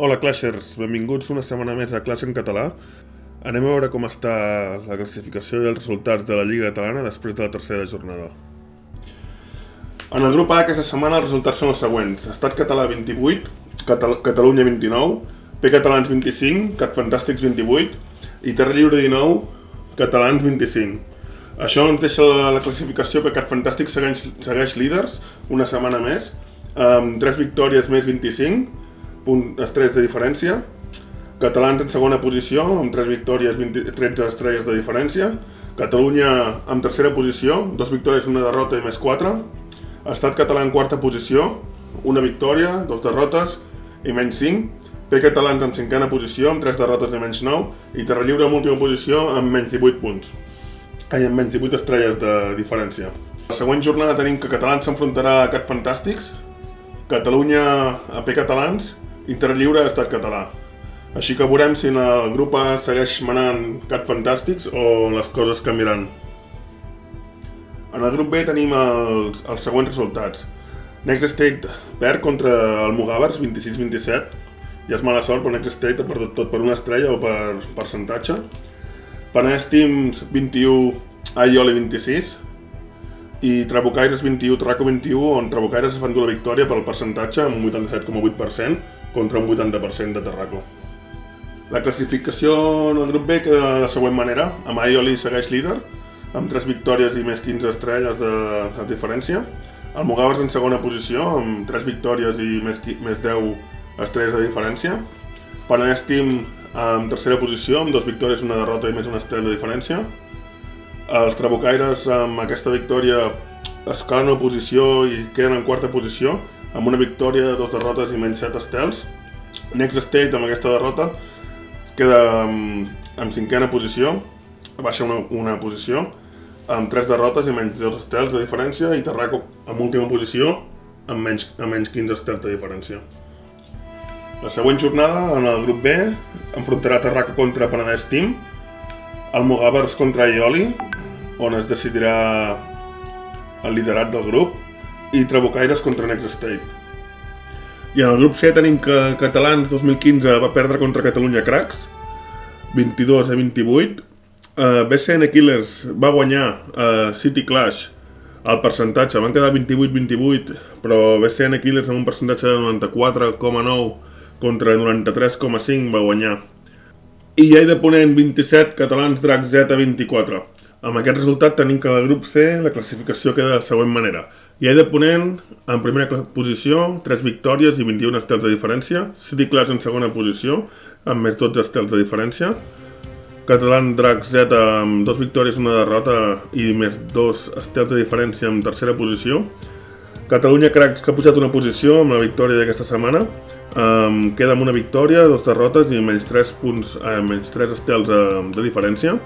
Hola Clashers, benvinguts una setmana més a Clash en català. Anem a veure com està la classificació i els resultats de la Lliga Catalana després de la tercera jornada. En el grup A aquesta setmana els resultats són els següents. Estat Català 28, Catalunya 29, P Catalans 25, Cat Fantàstics 28 i Terra Lliure 19, Catalans 25. Això ens deixa la classificació que Cat Fantàstics segueix líders una setmana més, amb 3 victòries més 25, estrelles de diferència. Catalans en segona posició, amb 3 victòries, 13 estrelles de diferència. Catalunya en tercera posició, 2 victòries, 1 derrota i més 4. Estat Català en quarta posició, 1 victòria, 2 derrotes i menys 5. P Catalans en cinquena posició, amb 3 derrotes i menys 9. I Terra Lliure en última posició, amb menys 18 punts. Amb menys 18 estrelles de diferència. La següent jornada tenim que Catalans s'enfrontarà a Cat Fantàstics, Catalunya a P Catalans i Terra Lliure a Estat Català. Així que veurem si en el grup A segueix manant Cat Fantàstics o les coses canviaran. En el grup B tenim els següents resultats. Next State perd contra el Mugavers 26-27. Ja és mala sort, però Next State ha perdut tot per una estrella o per percentatge. Penedès Teams 21, Aioli 26 i Trabucaires 21, Traco 21, on Trabucaires es va endur la victòria pel percentatge amb un 87,8% contra un 80% de Terraco. La classificació en el grup B queda de la següent manera, amb Aioli segueix líder, amb 3 victòries i més 15 estrelles de diferència. El Mugavers en segona posició, amb 3 victòries i més 10 estrelles de diferència. Penedès Team en tercera posició, amb 2 victòries, 1 derrota i més 1 estrella de diferència. Els Trabucaires amb aquesta victòria es queden a posició i queden en quarta posició, amb 1 victòria, 2 derrotes i menys 7 estels. Next State amb aquesta derrota es queda en cinquena posició, baixa una posició, amb 3 derrotes i menys 2 estels de diferència, i Terraco en última posició amb menys 15 estels de diferència. La següent jornada, en el grup B, enfrontarà Terraco contra Penedès Team, el Mugavers contra Aioli, on es decidirà el liderat del grup, i Trabucaires contra Next State. I en el grup C tenim que Catalans 2015 va perdre contra Catalunya Cracks, 22-28. BCN Killers va guanyar City Clash el percentatge, van quedar 28-28, però BCN Killers amb un percentatge de 94,9 contra 93,5 va guanyar. I Llei de Ponent 27, Catalans Drac Z 24. Amb aquest resultat tenim que al grup C la classificació queda de la següent manera. Llei de Ponent en primera posició, 3 victòries i 21 estels de diferència. City Clash en segona posició, amb més 12 estels de diferència. Catalans Drac Z amb 2 victòries, 1 derrota i més 2 estels de diferència en tercera posició. Catalunya Cracks, que ha pujat una posició amb la victòria d'aquesta setmana, queda amb 1 victòria, 2 derrotes i menys 3 estels de diferència.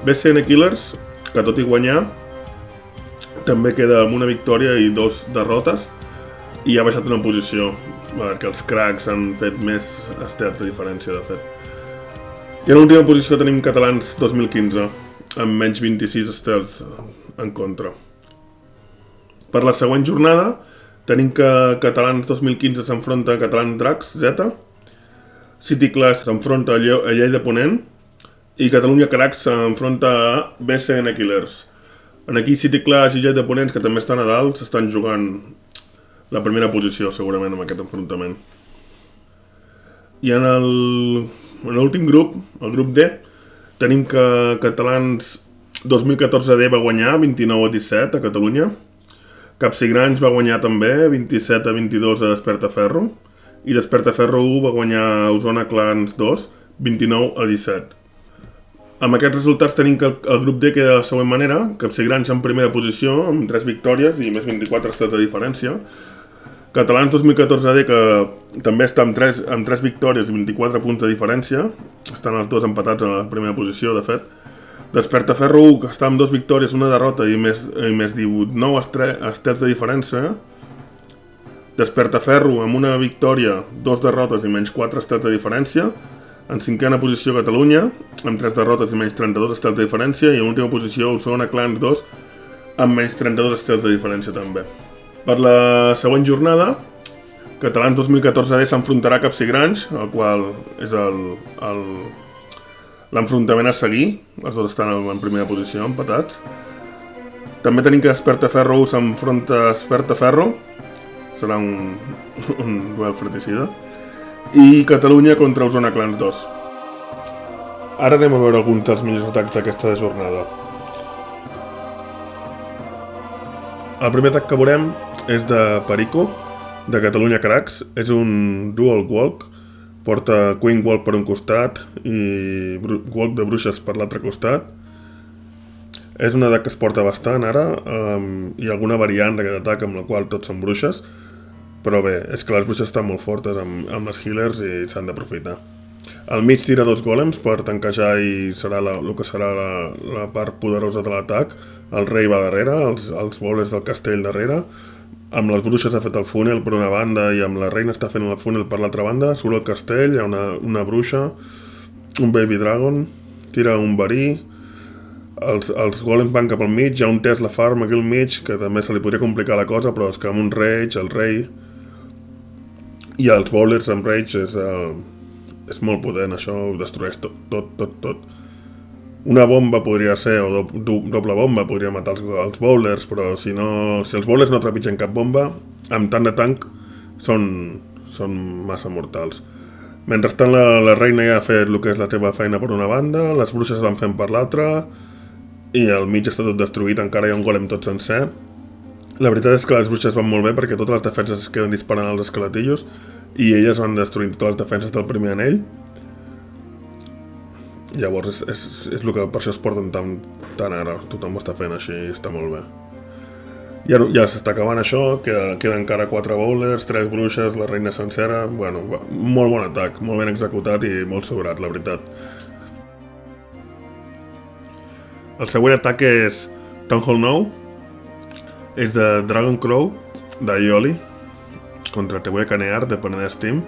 BCN Killers, que tot i guanyar, també queda amb 1 victòria i 2 derrotes i ha baixat una posició, perquè els Cracks han fet més estels de diferència, de fet. I en l'última posició tenim Catalans 2015, amb menys 26 estels en contra. Per la següent jornada, tenim que Catalans 2015 s'enfronta a Catalans Dracs Z, City Clash s'enfronta a Llei de Ponent i Catalunya Cracks s'enfronta a BCN Killers. Aquí City Clash i Llei de Ponents, que també estan a dalt, s'estan jugant la primera posició segurament amb aquest enfrontament. I en l'últim grup, el grup D, tenim que Catalans 2014D va guanyar 29-17 a Catalunya. Capsigranys va guanyar també 27-22 a Despertaferro i Despertaferro 1 va guanyar a Osona Clans 2 29-17. Amb aquests resultats tenim que el grup D queda de la següent manera. Capsigranys en primera posició amb 3 victòries i més 24 estels de diferència. Catalans 2014D, que també està amb 3 victòries i 24 punts de diferència. Estan els dos empatats a la primera posició, de fet. Despertaferro 1, que està amb 2 victòries, 1 derrota i més 19 estels de diferència. Despertaferro amb 1 victòria, 2 derrotes i menys 4 estels de diferència. En cinquena posició Catalunya, amb 3 derrotes i menys 32 estels de diferència. I en última posició Osona Clans 2, amb menys 32 estels de diferència també. Per la següent jornada Catalans 2014D s'enfrontarà a Capsigranys, el qual és l'enfrontament a seguir. Els dos estan en primera posició, empatats. També tenim que Espertaferro s'enfronta a Espertaferro. Serà un duel fratricida. I Catalunya contra Osona Clans 2. Ara anem a veure alguns dels millors atacs d'aquesta jornada. El primer atac que veurem és de Perico, de Catalunya Cracks. És un dual walk, porta Queen Walk per un costat i Walk de Bruixes per l'altre costat. És un atac que es porta bastant ara, hi ha alguna variant d'aquest atac amb la qual tots són bruixes, però bé, és que les bruixes estan molt fortes amb les healers i s'han d'aprofitar. Al mig tira 2 golems per tanquejar i serà el que serà la part poderosa de l'atac. El rei va darrere, els bowlers del castell darrere. Amb les bruixes ha fet el fúnel per una banda i amb la reina està fent el fúnel per l'altra banda. Surt el castell, hi ha una bruixa, un baby dragon, tira un verí. Els golems van cap al mig, hi ha un Tesla Farm aquí al mig, que també se li podria complicar la cosa, però és que amb un rage, el rei i els bowlers amb rage és molt potent, això ho destrueix tot. Una bomba podria ser, o doble bomba podria matar els bowlers, però si els bowlers no trepitgen cap bomba, amb tant de tanc són massa mortals. Mentrestant la reina ja ha fet el que és la teva feina per una banda, les bruixes van fent per l'altra, i al mig està tot destruït, encara hi ha un golem tot sencer. La veritat és que les bruixes van molt bé perquè totes les defenses es queden disparant als esqueletillos i elles van destruint totes les defenses del primer anell. Llavors és el que per això es porten tan ara, tothom ho està fent així i està molt bé. Ja s'està acabant això, queda encara 4 bowlers, 3 bruixes, la reina sencera. Bueno, molt bon atac, molt ben executat i molt sobrat, la veritat. El següent atac és Town Hall 9, és de Dragon Crow, d'Aioli, contra Te Voy a Canear, de Penedès Team.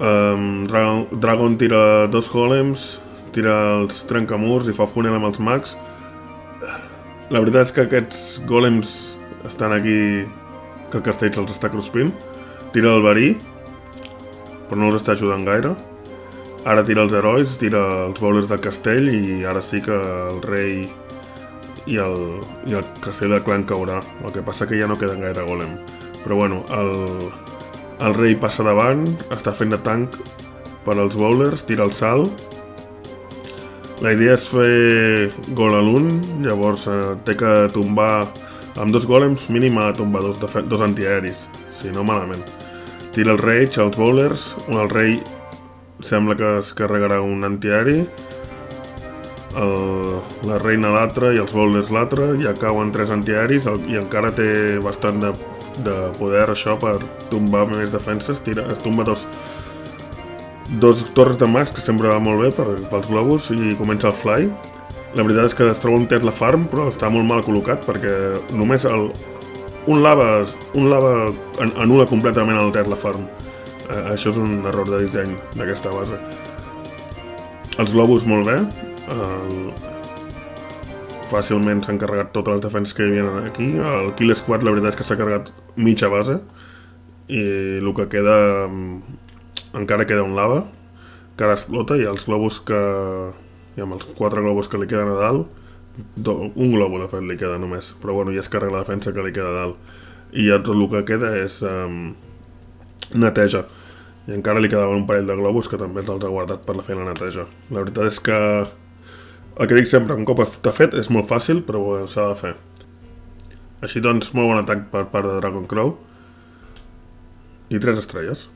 Dragon tira 2 golems, tira els trencamurs i fa fúnel amb els mags. La veritat és que aquests golems estan aquí, que el castell se'ls està cruspint. Tira el verí, però no els està ajudant gaire. Ara tira els herois, tira els bowlers del castell i ara sí que el rei i el castell del clan caurà. El que passa que ja no queden gaire golem. Però bueno, el rei passa davant, està fent de tanc per als bowlers, tira el salt. La idea és fer gol a l'1, llavors té que tombar amb 2 golems, mínim a tombar 2 antiaeris, si no malament. Tira el rage als bowlers, el rei sembla que es carregarà un antiaeri, la reina l'altre i els bowlers l'altre, ja cauen 3 antiaeris i encara té bastant de poder això per tombar més defenses. Es tomba dos torres de mags, que sempre va molt bé pels globus, i comença el fly. La veritat és que es troba un Tesla Farm, però està molt mal col·locat perquè només un lava anul·la completament el Tesla Farm. Això és un error de disseny d'aquesta base. Els globus molt bé, fàcilment s'han carregat totes les defenses que hi havia aquí. El Kill Squad la veritat és que s'ha carregat mitja base i el que queda encara queda un lava que ara explota i els globus i amb els 4 globus que li queden a dalt, un globo de fet li queda només, però bueno, ja es carrega la defensa que li queda a dalt i ja tot el que queda és neteja. I encara li quedaven un parell de globus que també els ha guardat per la feina neteja. La veritat és que el que dic sempre, un cop està fet és molt fàcil, però s'ha de fer. Així doncs, molt bon atac per part de Dragon Crow i 3 estrelles.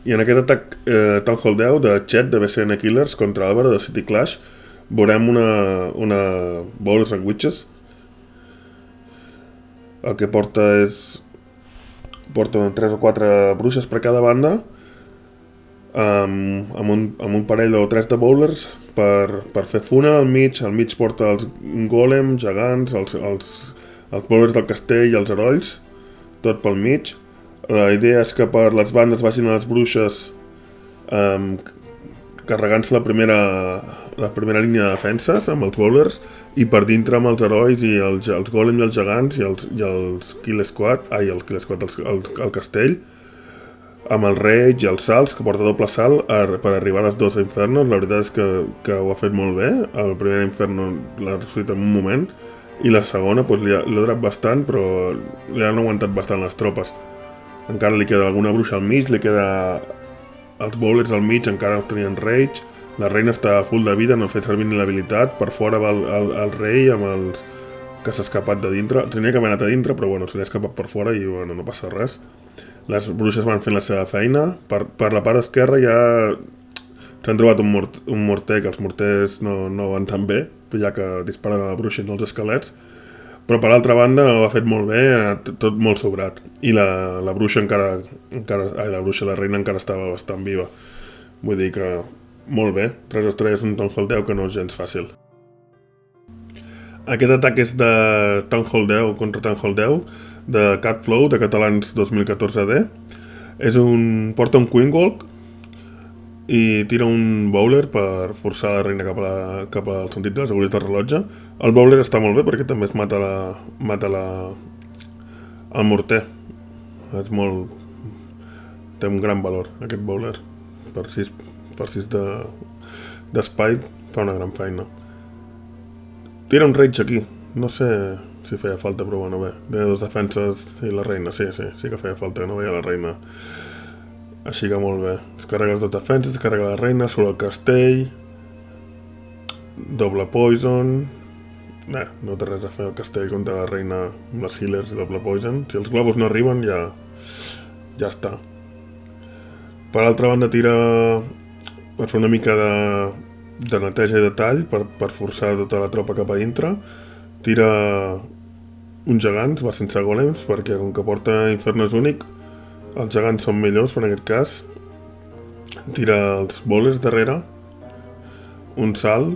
I en aquest atac Town Hall 10 de Chet de BCN Killers contra Álvaro de City Clash veurem una Bowlers and Witches. El que porta 3 o 4 bruixes per cada banda amb un parell o 3 de bowlers per fer funa al mig porta els golems, gegants, els bowlers del castell i els herolls, tot pel mig. La idea és que per les bandes vagin a les bruixes carregant-se la primera la primera línia de defenses amb els bowlers i per dintre amb els herois i els golems i els gegants i els Kill Squad, el castell, amb el rage i els salts, que porta doble salt per arribar a les dues infernos. La veritat és que ho ha fet molt bé. El primer inferno l'ha ressuscitat en un moment i la segona doncs, l'ha durat bastant, però li han aguantat bastant les tropes. Encara li queda alguna bruixa al mig, li queda els bowlers al mig, encara tenien rage. La reina està full de vida, no ha fet servir ni l'habilitat. Per fora va el rei amb els que s'ha escapat de dintre. Tenia que haver anat a dintre, però bueno, se n'ha escapat per fora i bueno, no passa res. Les bruixes van fent la seva feina. Per la part esquerra ja s'han trobat un morter, que els morters no van tan bé, ja que disparen a la bruixa i no els esquelets. Però per l'altra banda ho ha fet molt bé, tot molt sobrat. I la bruixa la reina encara estava bastant viva. Vull dir que molt bé, 3 estrelles un Town Hall 10 que no és gens fàcil. Aquest atac és de Town Hall 10 contra Town Hall 10, de Catflow, de Catalans 2014D. Porta un Queen Walk i tira un bowler per forçar la reina cap al sentit de les agulles del rellotge. El bowler està molt bé perquè també es mata el morter. Té un gran valor aquest bowler. Per 6 d'espai fa una gran feina. Tira un rage aquí. No sé si feia falta, però bueno, bé. De 2 defenses i la reina. Sí que feia falta, no veia la reina. Així que molt bé. Es carrega les 2 defenses, es carrega la reina, surt el castell. Doble poison. No té res a fer el castell contra la reina amb les healers i doble poison. Si els globus no arriben ja està. Per altra banda tira per fer una mica de neteja i de tall per forçar tota la tropa cap a dintre. Tira uns gegants, va sense golems, perquè com que porta inferno és únic, els gegants són millors per en aquest cas. Tira els bowlers darrere, un salt,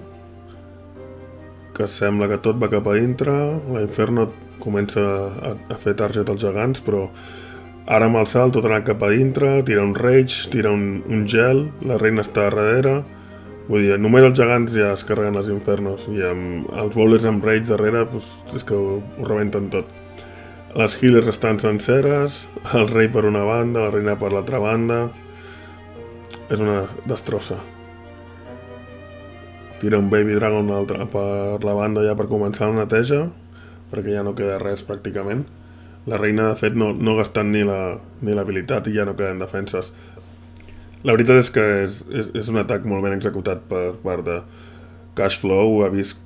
que sembla que tot va cap a dintre. La inferno comença a fer target als gegants, però ara amb el salt tot ha anat cap a dintre, tira un rage, tira un gel, la reina està darrere. Vull dir, només els gegants ja es carreguen les infernos i amb els bowlers amb rage darrere és que ho rebenten tot. Les healers estan senceres, el rei per una banda, la reina per l'altra banda. És una destrossa. Tira un baby dragon per la banda ja per començar la neteja, perquè ja no queda res pràcticament. La reina, de fet, no ha gastat ni l'habilitat i ja no queden defenses. La veritat és que és un atac molt ben executat per part de Cashflow. Ha vist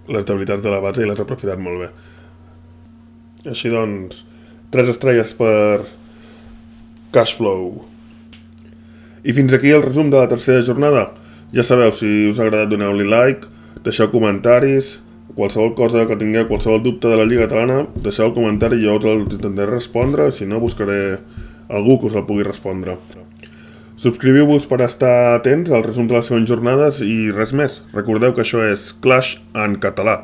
les debilitats de la base i les ha aprofitat molt bé. Així doncs, 3 estrelles per Cashflow. I fins aquí el resum de la tercera jornada. Ja sabeu, si us ha agradat doneu-li like, deixeu comentaris, qualsevol cosa que tingueu, qualsevol dubte de la Lliga Catalana, deixeu el comentari i jo us el intentaré respondre, si no buscaré algú que us el pugui respondre. Subscriviu-vos per estar atents al resum de les següents jornades i res més. Recordeu que això és Clash en català.